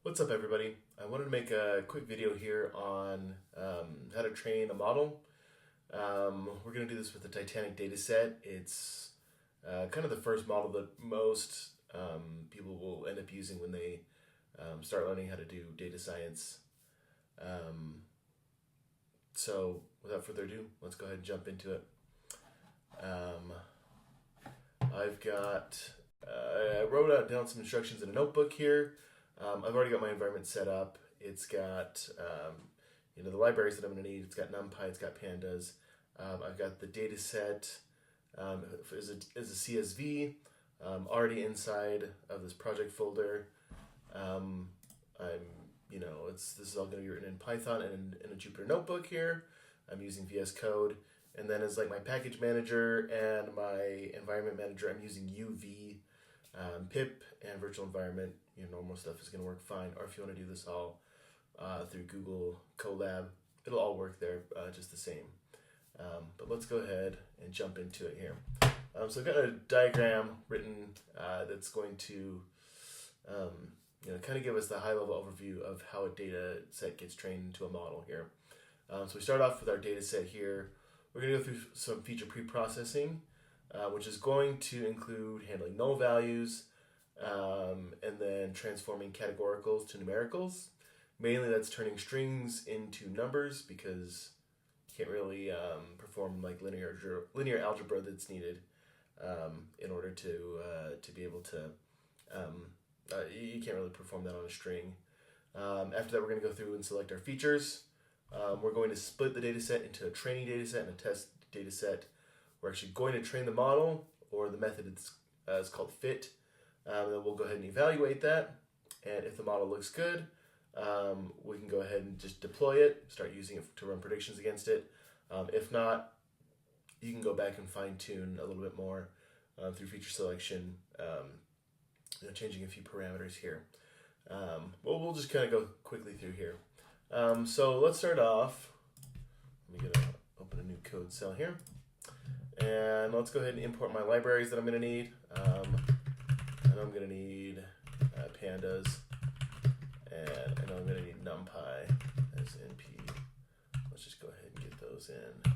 What's up, everybody? I wanted to make a quick video here on how to train a model. We're going to do this with the Titanic Dataset. It's kind of the first model that most people will end up using when they start learning how to do data science. So without further ado, let's go ahead and jump into it. I wrote down some instructions in a notebook here. I've already got my environment set up. It's got the libraries that I'm going to need. It's got NumPy, it's got pandas. I've got the data set as a CSV already inside of this project folder. This is all going to be written in Python and in a Jupyter notebook here. I'm using VS Code. And then as like my package manager and my environment manager, I'm using UV, pip, and virtual environment. Normal stuff is going to work fine. Or if you want to do this all through Google Colab, it'll all work there just the same. But let's go ahead and jump into it here. So I've got a diagram written that's going to kind of give us the high-level overview of how a data set gets trained into a model here. So we start off with our data set here. We're going to go through some feature preprocessing, which is going to include handling null values, and then transforming categoricals to numericals. Mainly that's turning strings into numbers because you can't really perform like linear algebra that's needed in order to be able to, you can't really perform that on a string. After that, we're going to go through and select our features. We're going to split the data set into a training data set and a test data set. We're actually going to train the model, or the method is called fit. Then we'll go ahead and evaluate that. And if the model looks good, we can go ahead and just deploy it, start using it to run predictions against it. If not, you can go back and fine tune a little bit more through feature selection, changing a few parameters here. We'll just kind of go quickly through here. So let's start off. Let me open a new code cell here. And let's go ahead and import my libraries that I'm going to need. I know I'm going to need pandas, and I know I'm going to need NumPy as NP. Let's just go ahead and get those in.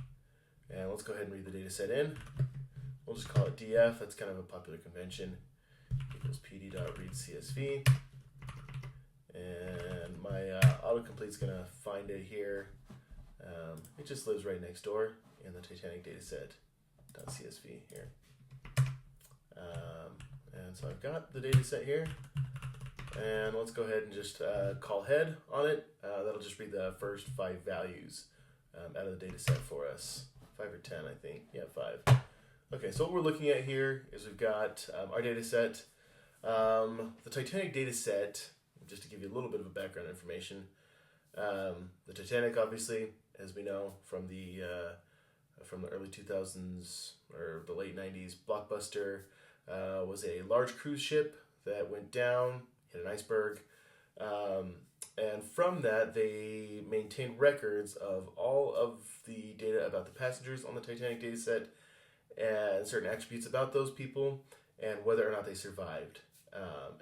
And let's go ahead and read the data set in. We'll just call it df. That's kind of a popular convention. Equals pd.readcsv. And my autocomplete is going to find it here. It just lives right next door in the Titanic Dataset.csv here. And so I've got the data set here. And let's go ahead and just call head on it. That'll just read the first 5 values out of the data set for us. 5 or 10, I think. Yeah, 5. Okay, so what we're looking at here is we've got our data set. The Titanic data set, just to give you a little bit of a background information, the Titanic, obviously, as we know from the early 2000s or the late 90s, blockbuster, was a large cruise ship that went down, hit an iceberg, and from that they maintained records of all of the data about the passengers on the Titanic dataset and certain attributes about those people and whether or not they survived.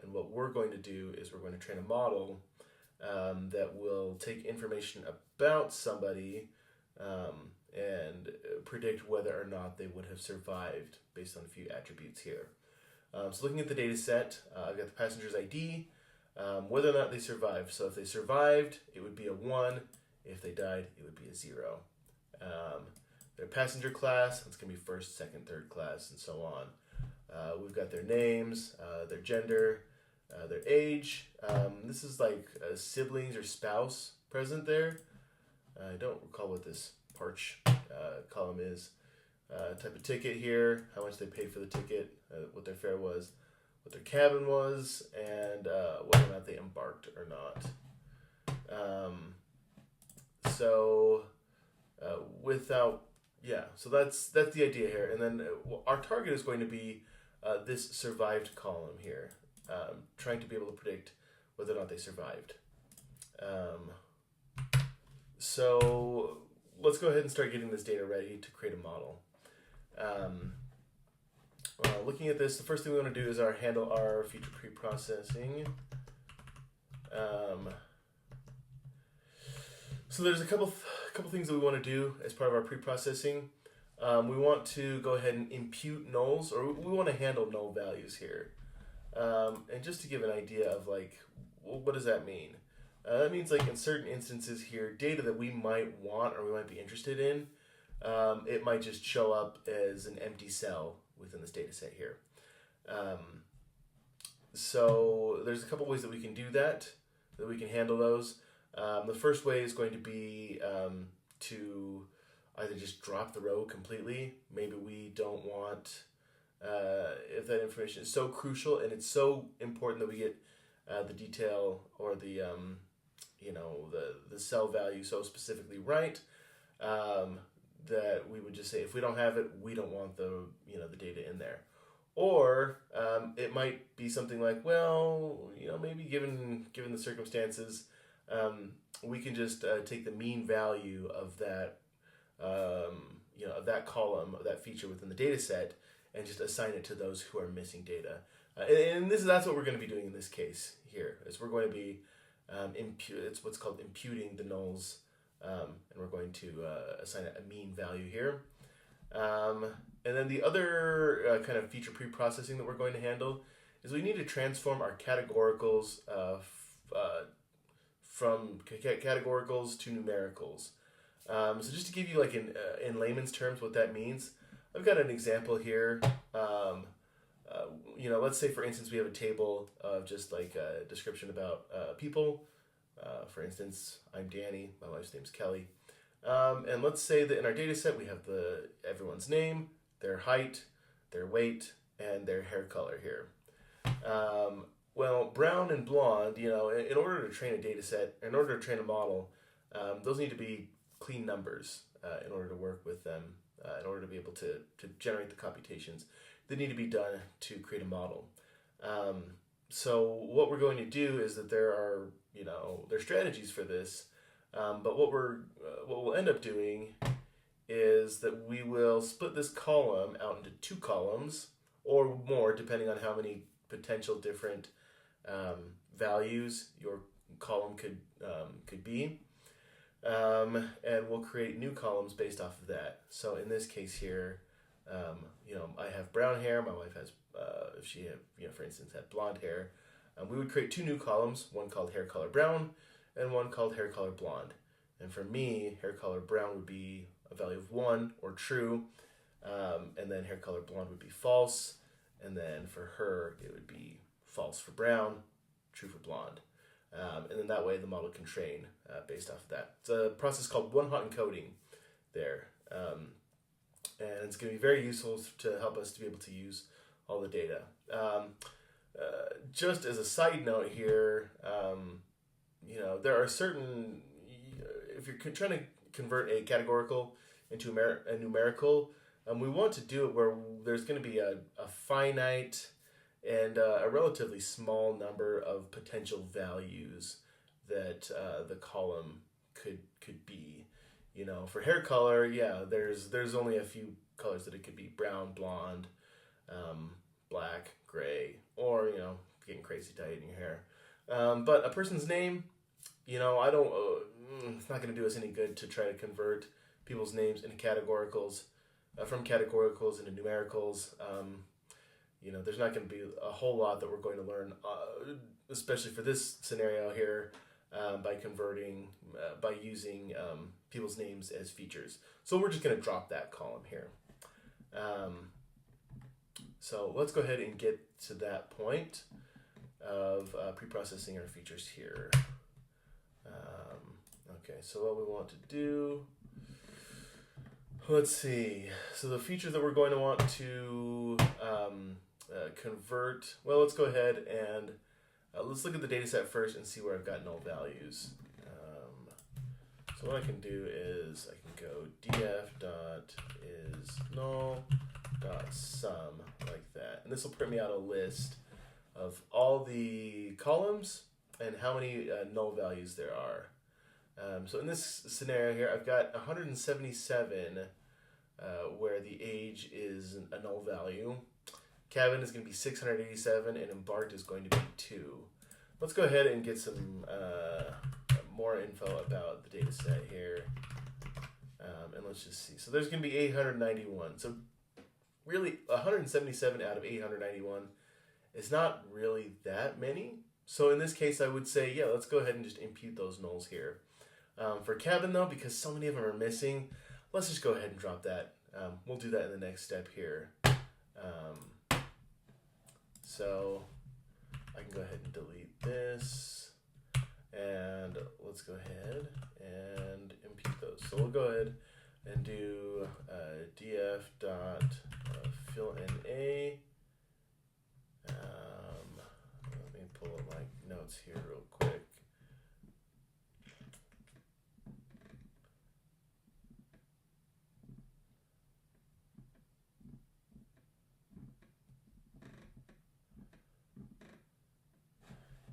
And what we're going to do is we're going to train a model that will take information about somebody and predict whether or not they would have survived based on a few attributes here. So looking at the data set, I've got the passenger's ID, whether or not they survived. So if they survived, it would be a 1. If they died, it would be a 0. Their passenger class, that's going to be first, second, third class, and so on. We've got their names, their gender, their age. This is like siblings or spouse present there. I don't recall what this parch column is. Type of ticket here, how much they paid for the ticket, what their fare was, what their cabin was, and whether or not they embarked or not. So that's the idea here. And then our target is going to be this survived column here, trying to be able to predict whether or not they survived. So let's go ahead and start getting this data ready to create a model. Looking at this, the first thing we want to do is handle our feature preprocessing. So there's a couple things that we want to do as part of our pre-processing. We want to go ahead and impute nulls, or we want to handle null values here. And just to give an idea of like, well, what does that mean? That means like in certain instances here, data that we might want or we might be interested in, it might just show up as an empty cell within this data set here. So there's a couple ways that we can do that we can handle those. The first way is going to be to either just drop the row completely. Maybe we don't want, if that information is so crucial and it's so important that we get the detail or the cell value so specifically right, that we would just say if we don't have it, we don't want the data in there. Or it might be something like, well, maybe given the circumstances, we can just take the mean value of that, of that column, of that feature within the data set, and just assign it to those who are missing data. And that's what we're going to be doing in this case here. Is we're going to be it's what's called imputing the nulls, and we're going to assign a mean value here. And then the other kind of feature pre-processing that we're going to handle is we need to transform our categoricals from categoricals to numericals. So just to give you like in layman's terms what that means, I've got an example here. Let's say for instance we have a table of just like a description about people. For instance, I'm Danny, my wife's name's Kelly. And let's say that in our data set we have everyone's name, their height, their weight, and their hair color here. Well, brown and blonde, in order to train a data set, in order to train a model, those need to be clean numbers in order to work with them, in order to be able to generate the computations that need to be done to create a model. So what we're going to do is that there are strategies for this, but what we'll end up doing is that we will split this column out into two columns or more, depending on how many potential different values your column could be, and we'll create new columns based off of that. So in this case here, I have brown hair. My wife has, if she had, for instance, had blonde hair, we would create two new columns, one called hair color brown and one called hair color blonde. And for me, hair color brown would be a value of 1 or true, and then hair color blonde would be false, and then for her it would be false for brown, true for blonde. And then that way the model can train based off of that. It's a process called one-hot encoding there. And it's going to be very useful to help us to be able to use all the data. Just as a side note here, there are certain, if you're trying to convert a categorical into a numerical, we want to do it where there's going to be a finite and a relatively small number of potential values that the column could be. For hair color, yeah, there's only a few colors that it could be: brown, blonde, black, gray, or getting crazy dyed in your hair. But a person's name, I don't. It's not going to do us any good to try to convert people's names into categoricals, from categoricals into numericals. There's not going to be a whole lot that we're going to learn, especially for this scenario here, by using people's names as features. So we're just going to drop that column here. So let's go ahead and get to that point of pre-processing our features here. Okay, so what we want to do, let's see. So the feature that we're going to want to convert, well, let's go ahead and let's look at the data set first and see where I've got null values. So what I can do is I can go df.isNull.sum like that. And this will print me out a list of all the columns and how many null values there are. So in this scenario here, I've got 177 where the age is a null value. Cabin is going to be 687, and embarked is going to be 2. let's go ahead and get some more info about the data set here. And let's just see. So there's going to be 891. So really, 177 out of 891 is not really that many. So in this case, I would say, yeah, let's go ahead and just impute those nulls here. For cabin, though, because so many of them are missing, let's just go ahead and drop that. We'll do that in the next step here. So I can go ahead and delete this. And let's go ahead and impute those. So we'll go ahead and do df dot fill NA. Let me pull up my notes here real quick.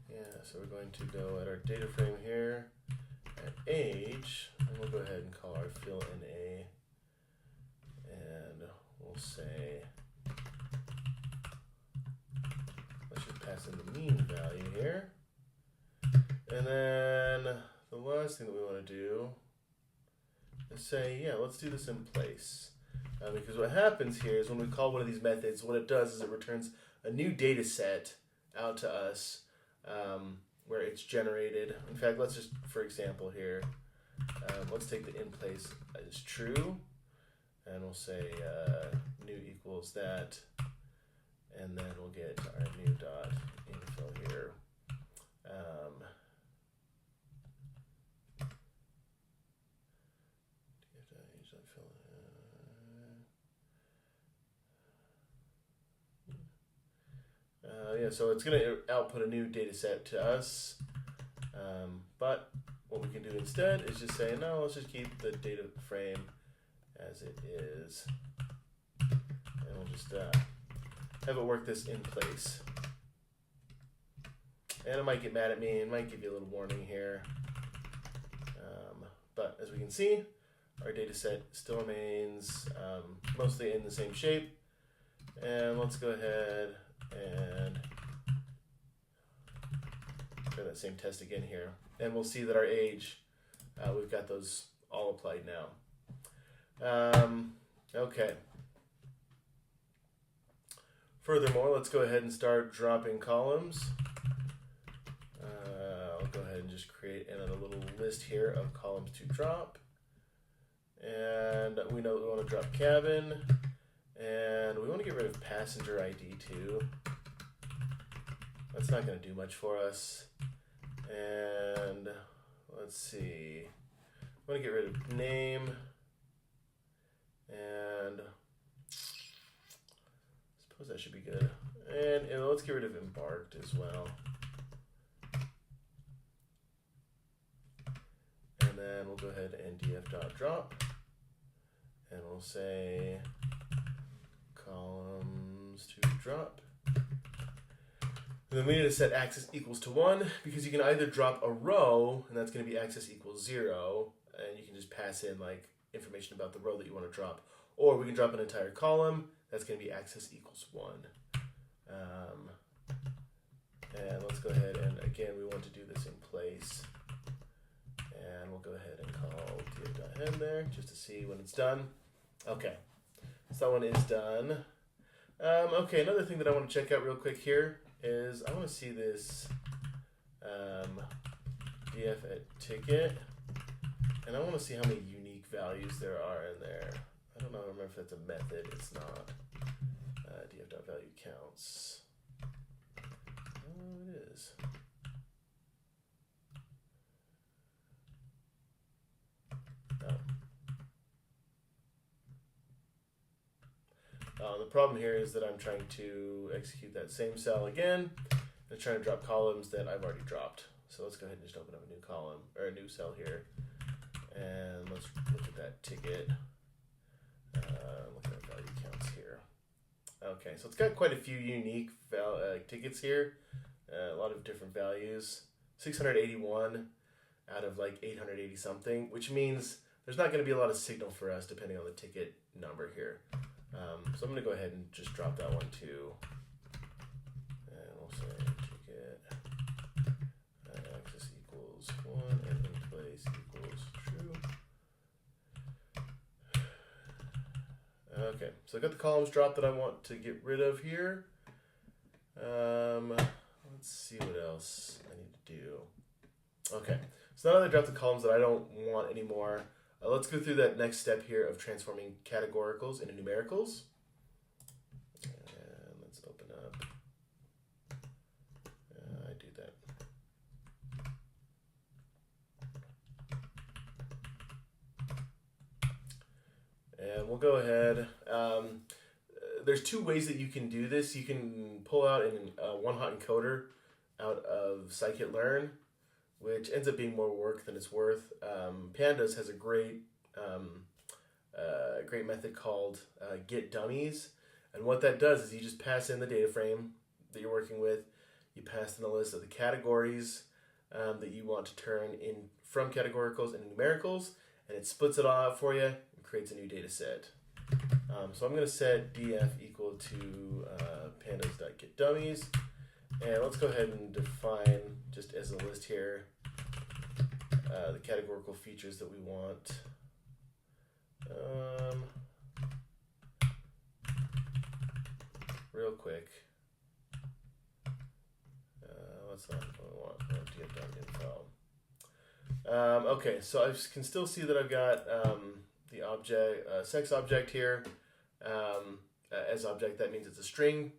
Yeah, so we're going to go at our data frame here at age, and we'll go ahead and call our fill NA, and we'll say, let's just pass in the mean value here. And then the last thing that we want to do is say, yeah, let's do this in place. Because what happens here is when we call one of these methods, what it does is it returns a new data set out to us where it's generated. In fact, let's just, for example here, let's take the in place as true, and we'll say new equals that, and then we'll get our new dot info here. Yeah, so it's going to output a new data set to us, but what we can do instead is just say, no, let's just keep the data frame as it is, and we'll just have it work this in place. And it might get mad at me, it might give you a little warning here, but as we can see, our data set still remains mostly in the same shape. And let's go ahead and try that same test again here, and we'll see that our age, we've got those all applied now. Okay. Furthermore, let's go ahead and start dropping columns. I'll go ahead and just create another little list here of columns to drop, and we know that we want to drop cabin, and we want to get rid of passenger ID too. That's not going to do much for us. And let's see, I want to get rid of name, and I suppose that should be good. And let's get rid of embarked as well. And then we'll go ahead and df.drop, and we'll say columns to drop. And then we need to set axis equals to 1, because you can either drop a row, and that's going to be axis equals 0, and you can just pass in like information about the row that you want to drop, or we can drop an entire column, that's going to be axis equals 1. And let's go ahead and again, we want to do this in place, and we'll go ahead and call df.head there just to see when it's done. Okay, so that one is done. Okay, another thing that I want to check out real quick here is I want to see this df at ticket, and I want to see how many unique values there are in there. I don't know, I remember if that's a method. It's not. df.value counts. Oh, it is. The problem here is that I'm trying to execute that same cell again and trying to drop columns that I've already dropped. So let's go ahead and just open up a new column, or a new cell here, and let's look at that ticket. Look at our value counts here. Okay, so it's got quite a few unique tickets here, a lot of different values. 681 out of like 880 something, which means there's not going to be a lot of signal for us depending on the ticket number here. So I'm going to go ahead and just drop that one too. And we'll say ticket So I got the columns dropped that I want to get rid of here. Let's see what else I need to do. Okay, so now that I dropped the columns that I don't want anymore, let's go through that next step here of transforming categoricals into numericals. And let's open up. I do that. And we'll go ahead. There's two ways that you can do this. You can pull out in one-hot encoder out of scikit-learn, which ends up being more work than it's worth. Pandas has a great method called get dummies, and what that does is you just pass in the data frame that you're working with. You pass in a list of the categories that you want to turn in from categoricals into numericals, and it splits it all out for you and creates a new data set. So I'm going to set df equal to pandas.getDummies, and let's go ahead and define, just as a list here, the categorical features that we want. Real quick, that's not what we want. We want df.info. Okay, so I can still see that I've got the object, sex object here. As object, that means it's a string.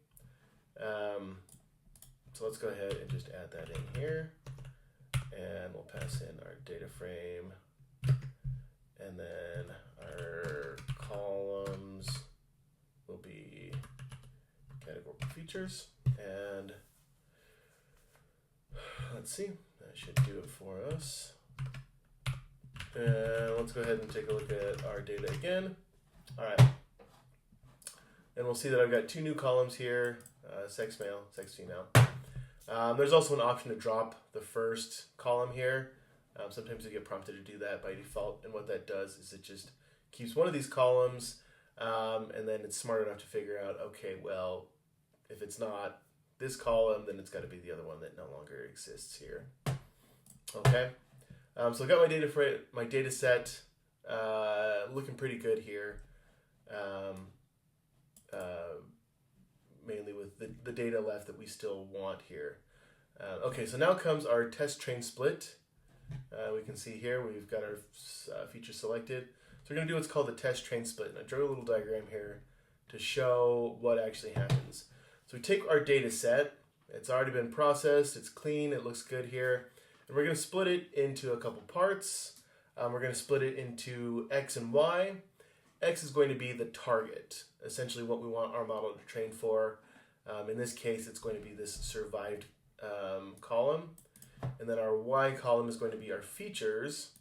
So let's go ahead and just add that in here. And we'll pass in our data frame. And then our columns will be categorical features. And let's see, that should do it for us. And let's go ahead and take a look at our data again. All right. And we'll see that I've got two new columns here, sex male, sex female. There's also an option to drop the first column here. Sometimes you get prompted to do that by default, and what that does is it just keeps one of these columns, and then it's smart enough to figure out, okay, well, if it's not this column, then it's got to be the other one that no longer exists here. Okay, so I've got my data set looking pretty good here. Mainly with the data left that we still want here. Okay, so now comes our test train split. We can see here we've got our features selected. So we're going to do what's called the test train split. And I drew a little diagram here to show what actually happens. So we take our data set. It's already been processed. It's clean. It looks good here. And we're going to split it into a couple parts. We're going to split it into X and Y. X is going to be the target, essentially what we want our model to train for. In this case, it's going to be this survived column. And then our Y column is going to be our features,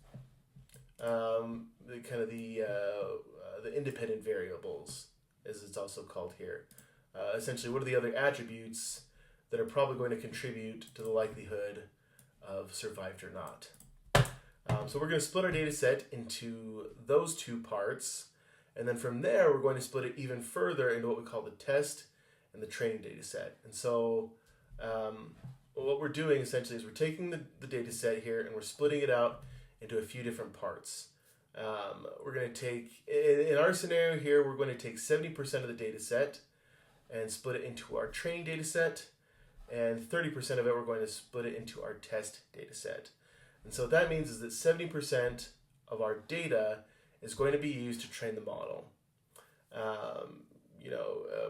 the independent variables, as it's also called here. Essentially, what are the other attributes that are probably going to contribute to the likelihood of survived or not? So we're going to split our data set into those two parts. And then from there, we're going to split it even further into what we call the test and the training data set. And so what we're doing essentially is we're taking the data set here and we're splitting it out into a few different parts. We're going to take, in our scenario here, we're going to take 70% of the data set and split it into our training data set, and 30% of it we're going to split it into our test data set. And so what that means is that 70% of our data is going to be used to train the model.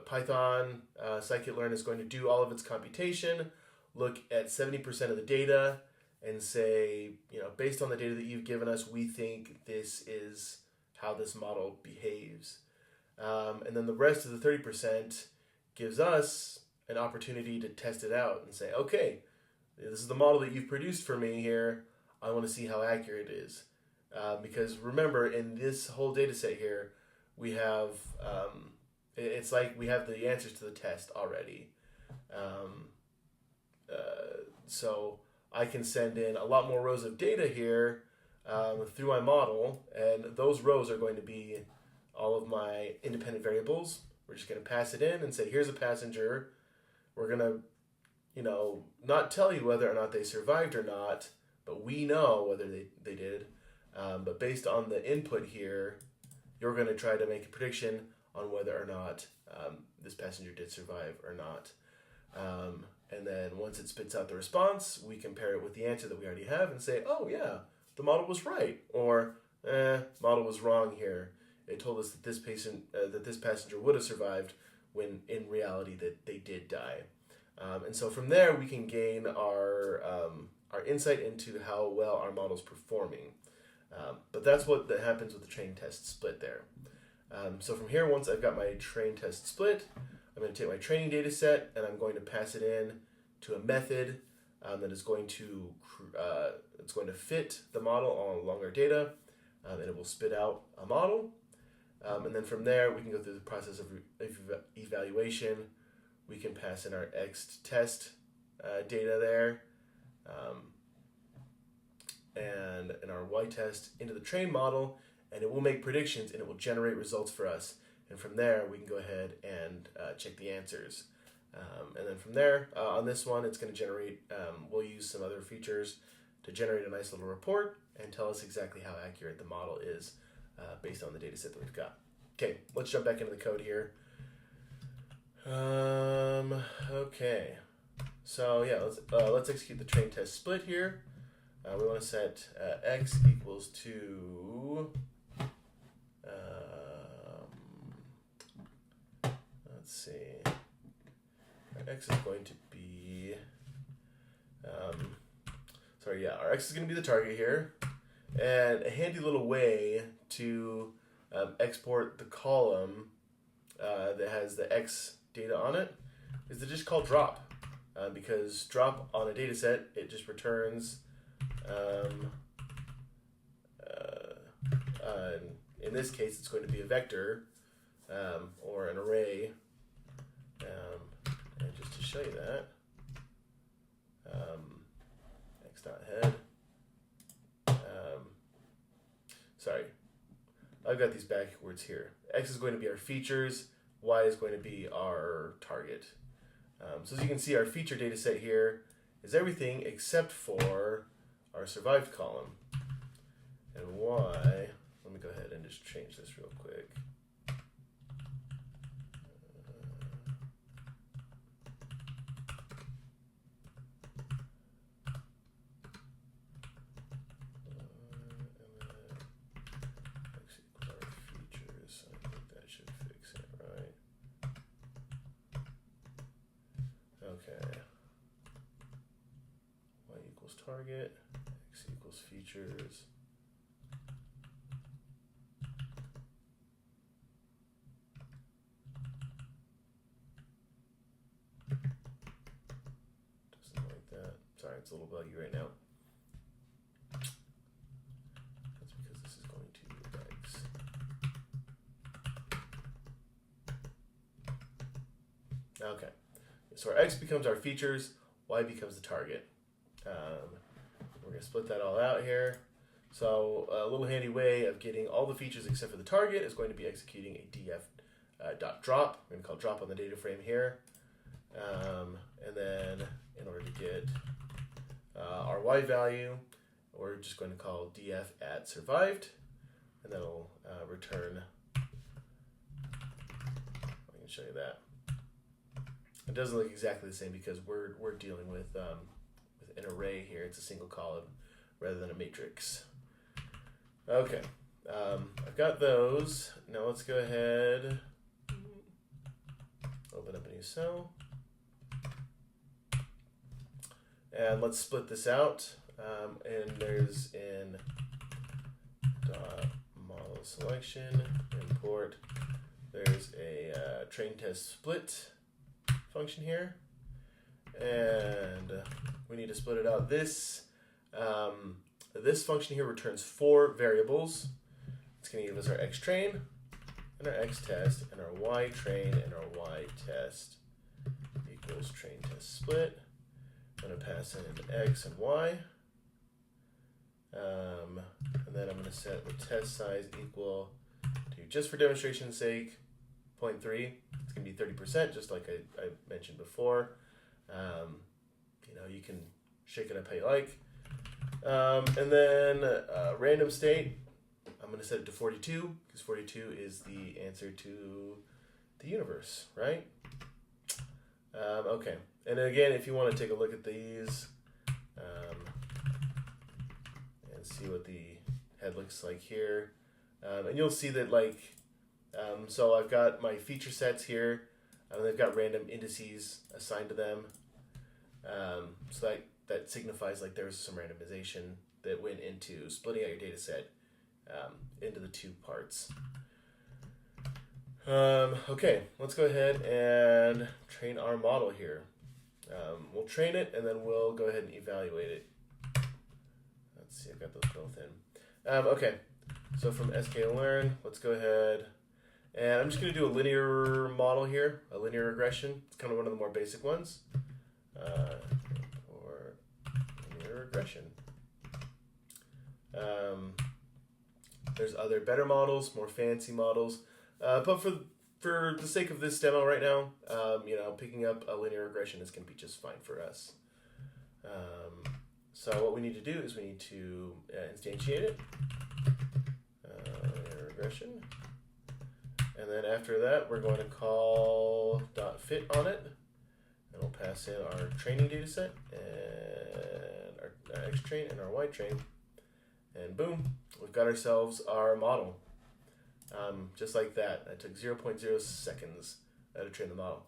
Python, scikit-learn is going to do all of its computation, look at 70% of the data, and say, based on the data that you've given us, we think this is how this model behaves. And then the rest of the 30% gives us an opportunity to test it out and say, okay, this is the model that you've produced for me here. I want to see how accurate it is. Because remember, in this whole data set here, we have, it's like we have the answers to the test already. So I can send in a lot more rows of data here through my model, and those rows are going to be all of my independent variables. We're just going to pass it in and say, here's a passenger. We're going to, not tell you whether or not they survived or not, but we know whether they did. But based on the input here, you're going to try to make a prediction on whether or not this passenger did survive or not. And then once it spits out the response, we compare it with the answer that we already have and say, oh yeah, the model was right, or model was wrong here. It told us that this passenger would have survived when in reality that they did die. And so from there we can gain our insight into how well our model's performing. But that's what happens with the train test split there. So from here, once I've got my train test split, I'm going to take my training data set and I'm going to pass it in to a method that is going to it's going to fit the model along our data, and it will spit out a model. And then from there, we can go through the process of evaluation. We can pass in our X test data there, and our Y test into the train model, and it will make predictions and it will generate results for us. And from there, we can go ahead and check the answers. And then from there, on this one, it's going to generate, we'll use some other features to generate a nice little report and tell us exactly how accurate the model is based on the data set that we've got. Okay, let's jump back into the code here. Okay, so yeah, let's execute the train test split here. We want to set x equals to, let's see, our x is going to be, our x is going to be the target here. And a handy little way to export the column that has the x data on it is to just call drop, because drop on a data set, it just returns, in this case, it's going to be a vector or an array. And just to show you that, x.head. Sorry, I've got these backwards here. X is going to be our features, Y is going to be our target. So as you can see, our feature data set here is everything except for our survived column. And Y, let me go ahead and just change this real quick. Okay. Y equals target, x equals features. Doesn't like that. Sorry, it's a little buggy right now. That's because this is going to be x. Okay. So our x becomes our features, y becomes the target. We're going to split that all out here. So a little handy way of getting all the features except for the target is going to be executing a df.drop. We're going to call drop on the data frame here. And then in order to get our y value, we're just going to call df at survived, and that'll return. I can show you that. It doesn't look exactly the same because we're dealing with an array here. It's a single column rather than a matrix. Okay, I've got those. Now let's go ahead, open up a new cell, and let's split this out. And there's in model selection import. There's a train test split function here, and we need to split it out. This function here returns 4 variables. It's going to give us our x train and our x test and our y train and our y test equals train test split. I'm going to pass in x and y, and then I'm going to set the test size equal to, just for demonstration's sake, 0.3. It's going to be 30%, just like I mentioned before. You can shake it up how you like. And then random state, I'm going to set it to 42 because 42 is the answer to the universe, right? Okay. And again, if you want to take a look at these and see what the head looks like here, and you'll see that so I've got my feature sets here, and they've got random indices assigned to them. So that signifies like there's some randomization that went into splitting out your data set into the two parts. Okay, let's go ahead and train our model here. We'll train it and then we'll go ahead and evaluate it. Let's see, I've got those both in. Okay, so from sklearn, let's go ahead and I'm just going to do a linear model here, a linear regression. It's kind of one of the more basic ones. For linear regression. There's other better models, more fancy models, but for the sake of this demo right now, picking up a linear regression is going to be just fine for us. So what we need to do is we need to instantiate it, linear regression, and then after that we're going to call .fit on it, and we'll pass in our training data set and our X train and our Y train, and boom, we've got ourselves our model. Just like that. That took 0.0 seconds to train the model.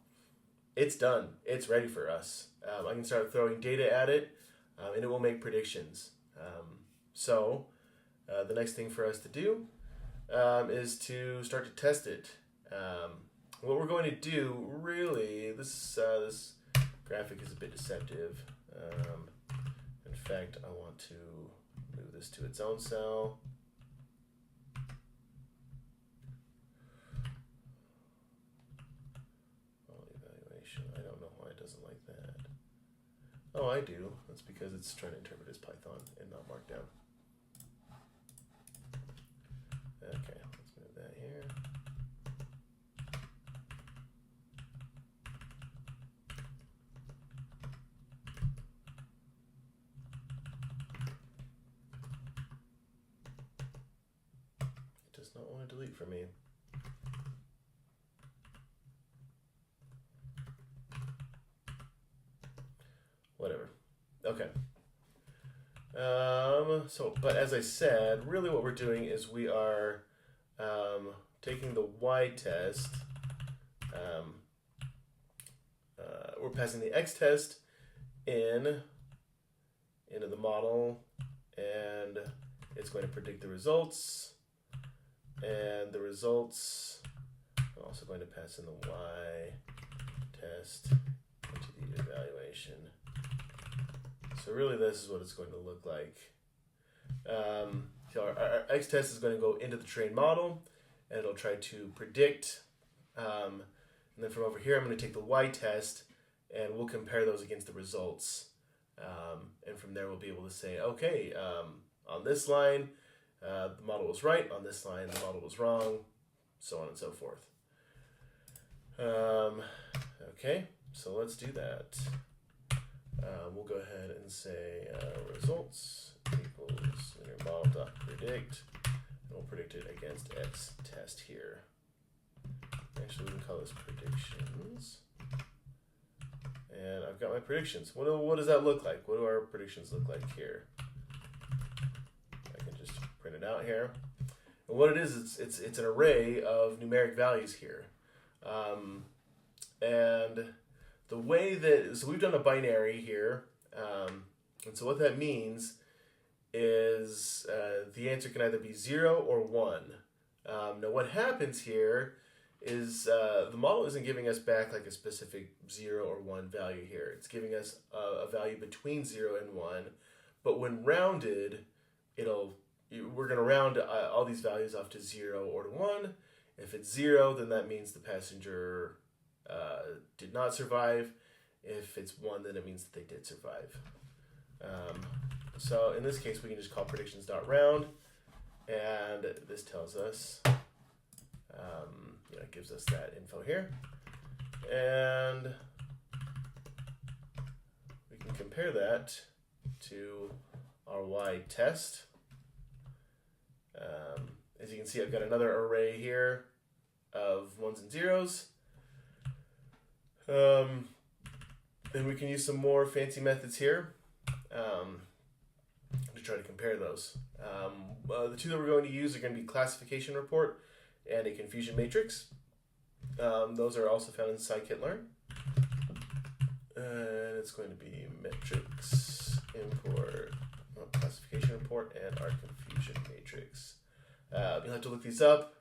It's done. It's ready for us. I can start throwing data at it, and it will make predictions. So the next thing for us to do is to start to test it. What we're going to do, really, this graphic is a bit deceptive. In fact, I want to move this to its own cell. I don't know why it doesn't like that. Oh, I do. That's because it's trying to interpret as Python and not Markdown. Okay, let's move that here. It does not want to delete for me. Whatever. Okay. But as I said, really what we're doing is we are taking the Y test. We're passing the X test into the model, and it's going to predict the results. And the results, I'm also going to pass in the Y test into the evaluation. So really this is what it's going to look like. So our X test is going to go into the trained model, and it'll try to predict. And then from over here, I'm going to take the Y test, and we'll compare those against the results. And from there, we'll be able to say, okay, on this line, the model was right. On this line, the model was wrong, so on and so forth. Okay, so let's do that. We'll go ahead and say results equals linear model.predict, and we'll predict it against X test here. Actually, we can call this predictions. And I've got my predictions. What does that look like? What do our predictions look like here? I can just print it out here. And what it is, it's an array of numeric values here. And the way that, so we've done a binary here, and so what that means is the answer can either be 0 or 1. Now what happens here is the model isn't giving us back like a specific 0 or 1 value here. It's giving us a value between 0 and 1, but when rounded, we're going to round all these values off to 0 or to 1. If it's 0, then that means the passenger did not survive. If it's 1, then it means that they did survive. So in this case, we can just call predictions.round, and this tells us, it gives us that info here. And we can compare that to our Y test. As you can see, I've got another array here of ones and zeros. And we can use some more fancy methods here to try to compare those. The two that we're going to use are going to be classification report and a confusion matrix. Those are also found in scikit-learn. And it's going to be metrics import classification report and our confusion matrix. You'll have to look these up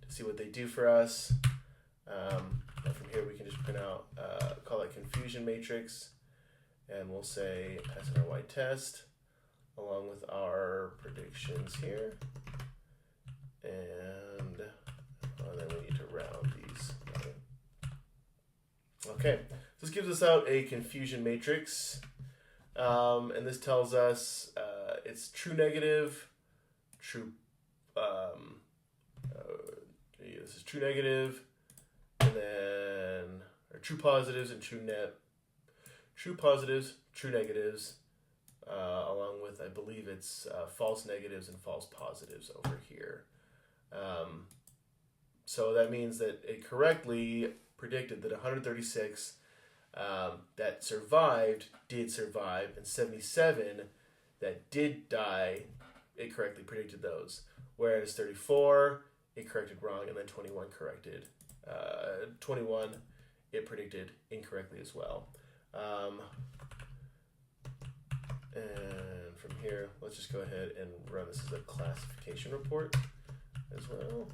to see what they do for us. And from here we can just print out, call it confusion matrix, and we'll say pass in our white test along with our predictions here. And then we need to round these. Okay, so this gives us out a confusion matrix, and this tells us it's true negative, true, this is true negative, and then, or true positives and true positives, true negatives, along with, I believe it's false negatives and false positives over here. So that means that it correctly predicted that 136 that survived did survive, and 77 that did die, it correctly predicted those. Whereas 34, it corrected wrong, and then 21 corrected. 21, it predicted incorrectly as well. And from here, let's just go ahead and run this as a classification report as well.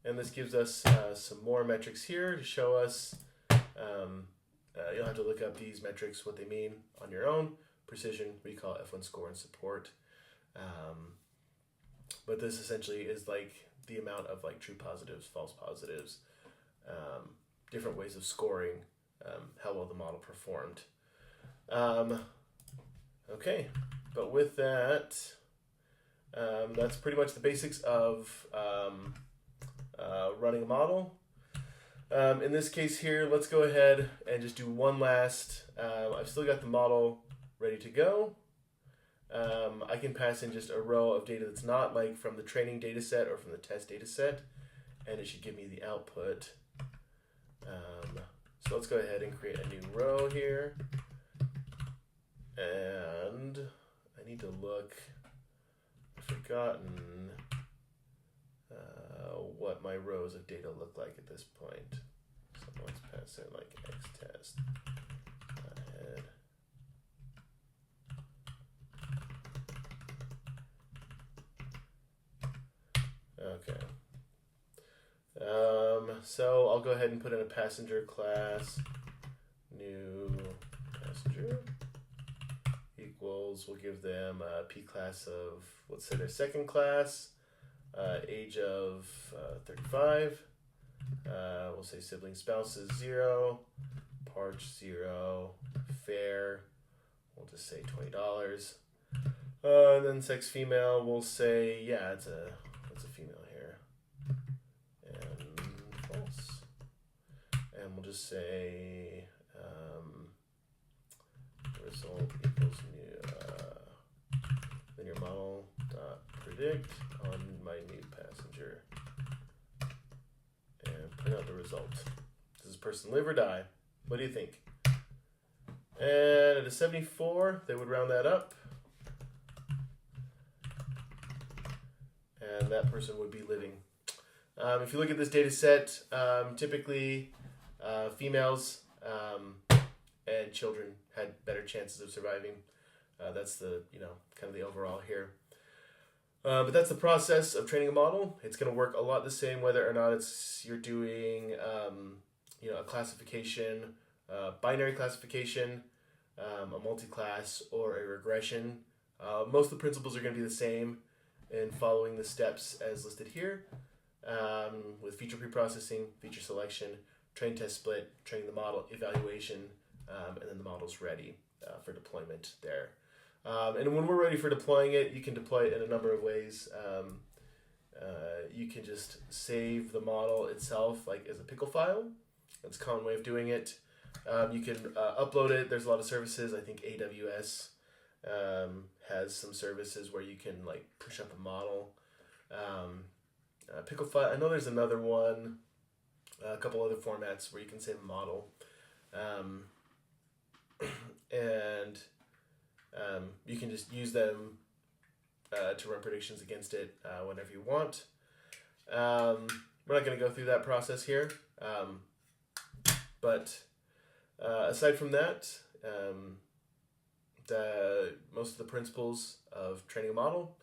And this gives us some more metrics here to show us. You'll have to look up these metrics, what they mean on your own. Precision, recall, F1 score, and support. But this essentially is like the amount of like true positives, false positives, different ways of scoring, how well the model performed. Okay, but with that, that's pretty much the basics of running a model. In this case here, let's go ahead and just do one last. I've still got the model ready to go. I can pass in just a row of data that's not like from the training data set or from the test data set, and it should give me the output. So let's go ahead and create a new row here. And I need to look, I've forgotten what my rows of data look like at this point. So let's pass in like X test head. Okay. So I'll go ahead and put in a passenger class, new passenger equals, we'll give them a P class of, let's say their second class, age of 35, we'll say sibling spouses 0, parch 0, fare, we'll just say $20. And then sex female, we'll say, yeah, it's a female here, and false. And we'll just say result equals new, then your model dot predict on my new passenger, and print out the result. Does this person live or die? What do you think? And at a 74, they would round that up, and that person would be living. If you look at this data set, typically females and children had better chances of surviving. That's the, kind of the overall here. But that's the process of training a model. It's going to work a lot the same whether or not you're doing a classification, binary classification, a multi-class, or a regression. Most of the principles are going to be the same in following the steps as listed here, with feature preprocessing, feature selection, train test split, training the model, evaluation, and then the model's ready for deployment there. And when we're ready for deploying it, you can deploy it in a number of ways. You can just save the model itself like as a pickle file. That's a common way of doing it. You can upload it. There's a lot of services. I think AWS has some services where you can like push up a model Pickle file. I know there's another one, a couple other formats where you can save a model, and you can just use them to run predictions against it whenever you want. We're not going to go through that process here, but aside from that, most of the principles of training a model,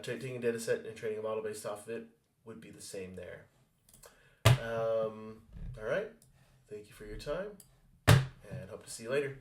taking a data set and training a model based off of it would be the same there. All right, thank you for your time, and hope to see you later.